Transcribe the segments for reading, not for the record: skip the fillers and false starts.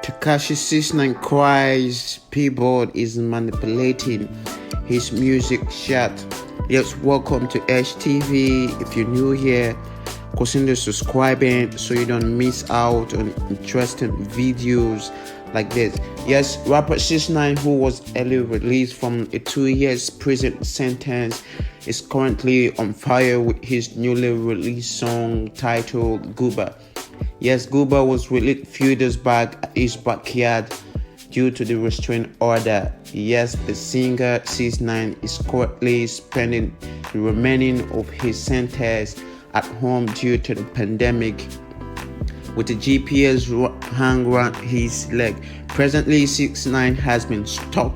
Tekashi 6ix9ine cries Billboard is manipulating his music chart. Yes, welcome to HTV. If you're new here, consider subscribing so you don't miss out on interesting videos like this. Yes, rapper 6ix9ine, who was early released from a 2 years prison sentence, is currently on fire with his newly released song titled Gooba. Yes, Gooba was released few days back at his backyard due to the restraining order. Yes, the singer 6ix9ine is currently spending the remaining of his sentence at home due to the pandemic with the GPS hang around his leg. Presently, 6ix9ine has been stuck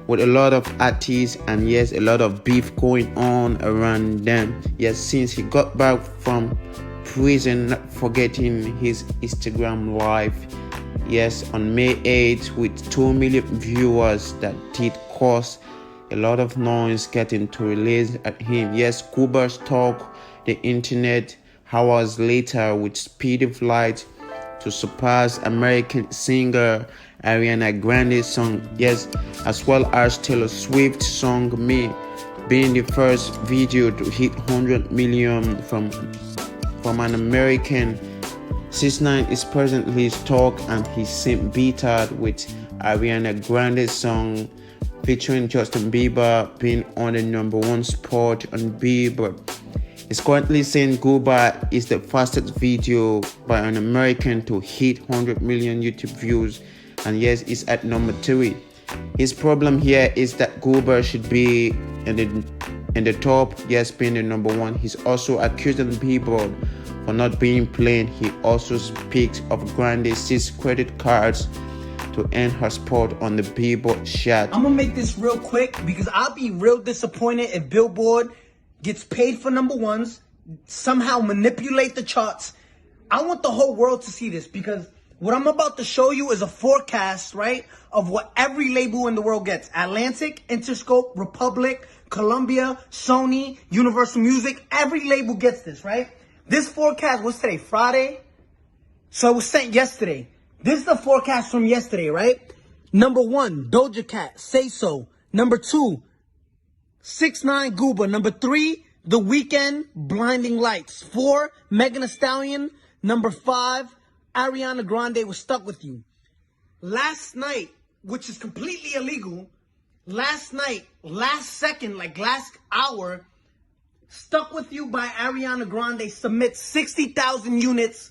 with a lot of artists and yes, a lot of beef going on around them. Yes, since he got back from prison, not forgetting his Instagram live, yes, on May 8th with 2 million viewers, that did cause a lot of noise getting to release at him. Yes, Gooba stalked the internet hours later with speed of light to surpass American singer Ariana Grande's song, yes, as well as Taylor Swift's song Me, being the first video to hit 100 million from an American. 6ix9ine is presently stuck and he seemed bitter with Ariana Grande's song featuring Justine Bieber being on the #1 spot on Billboard. It's currently saying Gooba is the fastest video by an American to hit 100 million YouTube views, and yes, it's at number 3. His problem here is that Gooba should be in the top, yes, being the #1. He's also accusing Billboard for not being plain. He also speaks of Grande's 6 credit cards to earn her spot on the Billboard chart. I'm gonna make this real quick because I'll be real disappointed if Billboard gets paid for #1s, somehow manipulate the charts. I want the whole world to see this because what I'm about to show you is a forecast, right, of what every label in the world gets. Atlantic, Interscope, Republic, Columbia, Sony, Universal Music, every label gets this, right? This forecast was today, Friday, so it was sent yesterday. This is the forecast from yesterday, right? #1, Doja Cat, Say So. #2, 6ix9ine, Gooba. #3, The Weeknd, Blinding Lights. 4, Megan Thee Stallion. #5, Ariana Grande was Stuck With You. Last night, which is completely illegal, last night, last second, like last hour, Stuck With You by Ariana Grande submits 60,000 units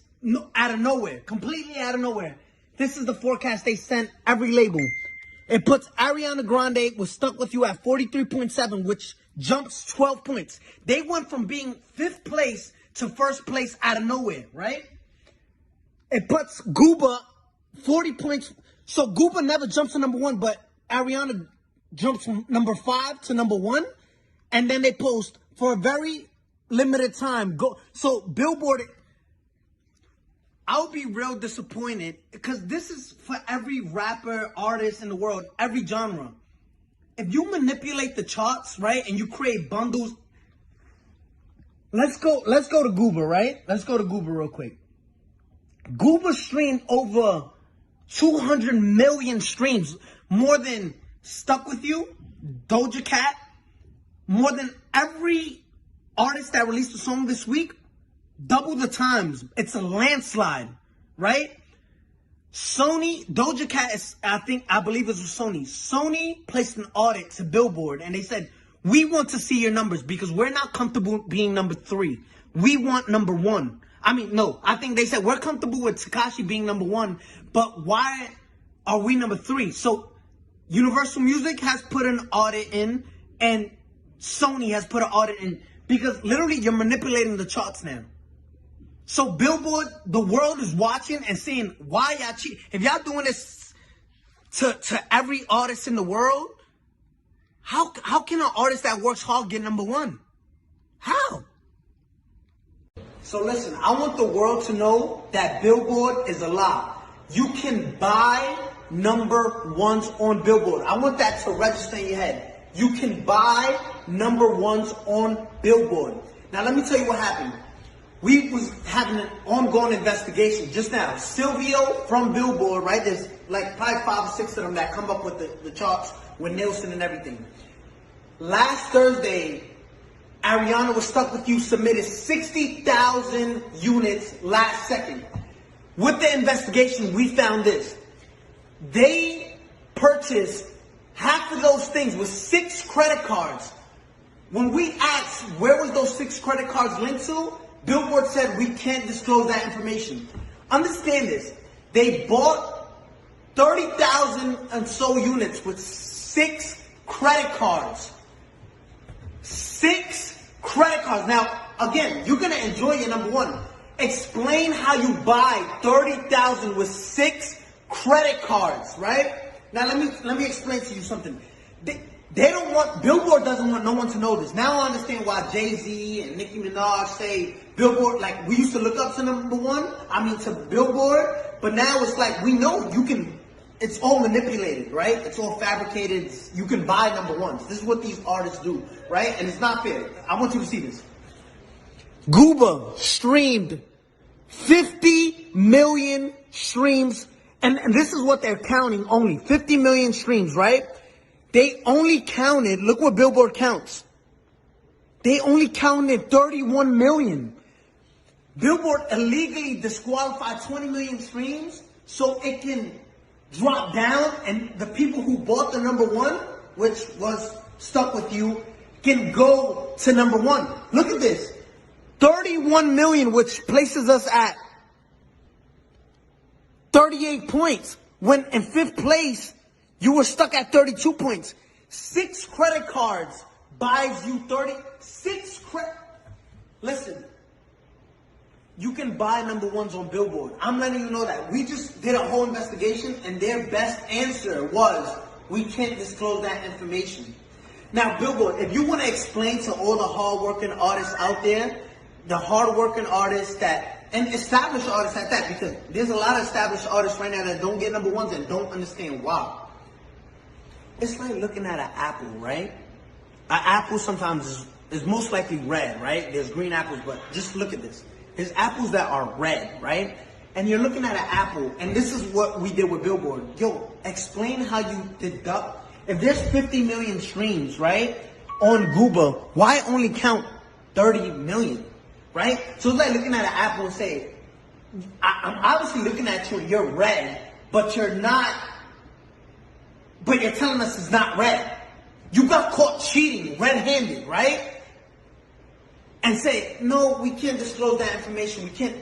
out of nowhere, completely out of nowhere. This is the forecast they sent every label. It puts Ariana Grande with Stuck With You at 43.7, which jumps 12 points. They went from being 5th place to 1st place out of nowhere, right? It puts Gooba 40 points. So Gooba never jumps to #1, but Ariana jumps from #5 to #1. And then they post for a very limited time. So Billboard, I'll be real disappointed because this is for every rapper, artist in the world, every genre. If you manipulate the charts, right, and you create bundles, let's go to Gooba, right? Let's go to Gooba real quick. Gooba streamed over 200 million streams, more than Stuck With You, Doja Cat, more than every artist that released a song this week. Double the times. It's a landslide, right? Sony, Doja Cat is, I believe it was Sony. Sony placed an audit to Billboard and they said, we want to see your numbers because we're not comfortable being #3. We want #1. I mean, no, I think they said we're comfortable with Tekashi being #1, but why are we #3? So Universal Music has put an audit in and Sony has put an audit in because literally you're manipulating the charts now. So Billboard, the world is watching and saying, why y'all cheat? If y'all doing this to every artist in the world, how can an artist that works hard get #1? How? So listen, I want the world to know that Billboard is a lie. You can buy #1s on Billboard. I want that to register in your head. You can buy #1s on Billboard. Now let me tell you what happened. we was having an ongoing investigation just now. Silvio from Billboard, right? There's like probably 5 or 6 of them that come up with the charts with Nielsen and everything. Last Thursday, Ariana Was Stuck With You submitted 60,000 units last second. With the investigation, we found this. They purchased half of those things with 6 credit cards. When we asked where was those 6 credit cards linked to, Billboard said we can't disclose that information. Understand this. They bought 30,000 and so units with 6 credit cards. 6 credit cards. Now, again, you're going to enjoy your number one. Explain how you buy 30,000 with 6 credit cards, right? Now, let me explain to you something. They don't want, Billboard doesn't want no one to know this. Now I understand why Jay-Z and Nicki Minaj say Billboard, like we used to look up to number one, to Billboard, but now it's like we know you can, it's all manipulated, right? It's all fabricated. You can buy number ones. This is what these artists do, right? And it's not fair. I want you to see this. Gooba streamed 50 million streams, and this is what they're counting only, 50 million streams, right? They only counted, look what Billboard counts. They only counted 31 million. Billboard illegally disqualified 20 million streams so it can drop down and the people who bought the number one, which was Stuck With You, can go to number one. Look at this. 31 million, which places us at 38 points. When in 5th place, you were stuck at 32 points. 6 credit cards buys you 36 credit. Listen, you can buy number ones on Billboard. I'm letting you know that. We just did a whole investigation and their best answer was, we can't disclose that information. Now, Billboard, if you want to explain to all the hard-working artists out there, the hard-working artists that, and established artists at that, because there's a lot of established artists right now that don't get number ones and don't understand why. It's like looking at an apple, right? An apple sometimes is most likely red, right? There's green apples, but just look at this. There's apples that are red, right? And you're looking at an apple, and this is what we did with Billboard. Yo, explain how you deduct. If there's 50 million streams, right, on Gooba, why only count 30 million, right? So it's like looking at an apple and say, I'm obviously looking at you and you're red, but you're not, but you're telling us it's not red. You got caught cheating red-handed, right? And say, no, we can't disclose that information. We can't.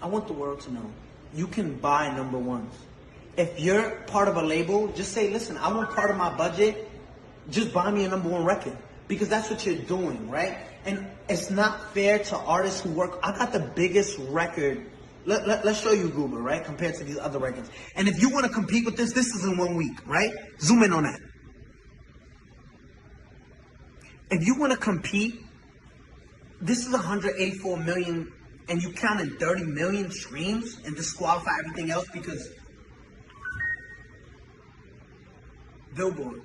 I want the world to know. You can buy number ones. If you're part of a label, just say, listen, I want part of my budget. Just buy me a number one record. Because that's what you're doing, right? And it's not fair to artists who work. I got the biggest record. Let's show you Gooba, right? Compared to these other records. And if you want to compete with this is in 1 week, right? Zoom in on that. If you want to compete, this is 184 million, and you counted 30 million streams and disqualify everything else because Billboard.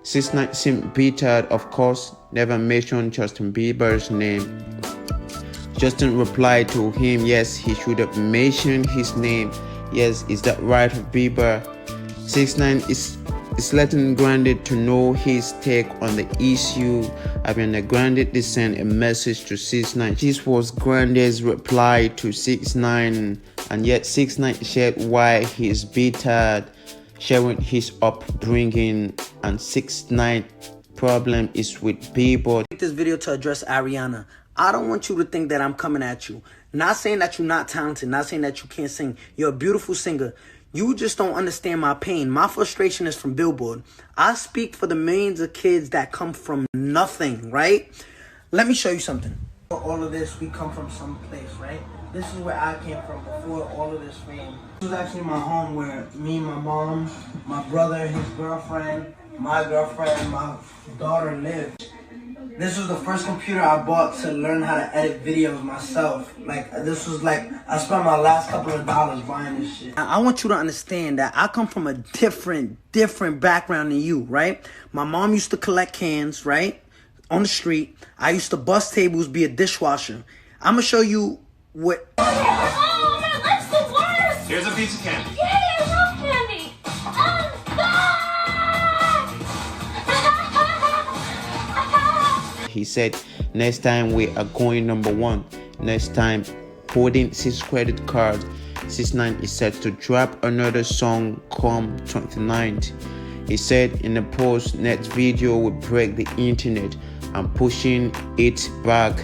6ix9ine seemed bitter, of course, never mentioned Justin Bieber's name. Justin replied to him, yes, he should have mentioned his name. Yes, is that right of Bieber? 6ix9ine is letting Grande to know his take on the issue. Ariana Grande sent a message to 6ix9ine. This was Grande's reply to 6ix9ine, and yet 6ix9ine shared why he is bitter, sharing his upbringing, and 6ix9ine problem is with Bieber. This video to address Ariana. I don't want you to think that I'm coming at you. Not saying that you're not talented, not saying that you can't sing. You're a beautiful singer. You just don't understand my pain. My frustration is from Billboard. I speak for the millions of kids that come from nothing, right? Let me show you something. For all of this, we come from some place, right? This is where I came from before all of this fame. This was actually my home where me, my mom, my brother, his girlfriend, my girlfriend, my daughter lived. This was the first computer I bought to learn how to edit videos myself. Like, this was like, I spent my last couple of dollars buying this shit. I want you to understand that I come from a different background than you, right? My mom used to collect cans, right? on the street. I used to bust tables, be a dishwasher. I'm gonna show you what. Oh, my life's the worst. Here's a piece of candy. Yay, I love candy. He said, next time we are going number one. Next time, holding 6 credit cards. 6ix9ine is set to drop another song come 29th. He said in a post, next video will break the internet. I'm pushing it back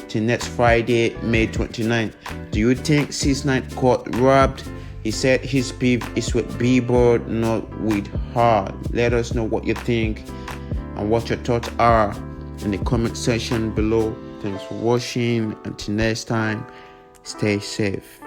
to next Friday, May 29th. Do you think 6ix9ine got robbed? He said his beef is with Bieber, not with her. Let us know what you think and what your thoughts are in the comment section below. Thanks for watching. Until next time, stay safe.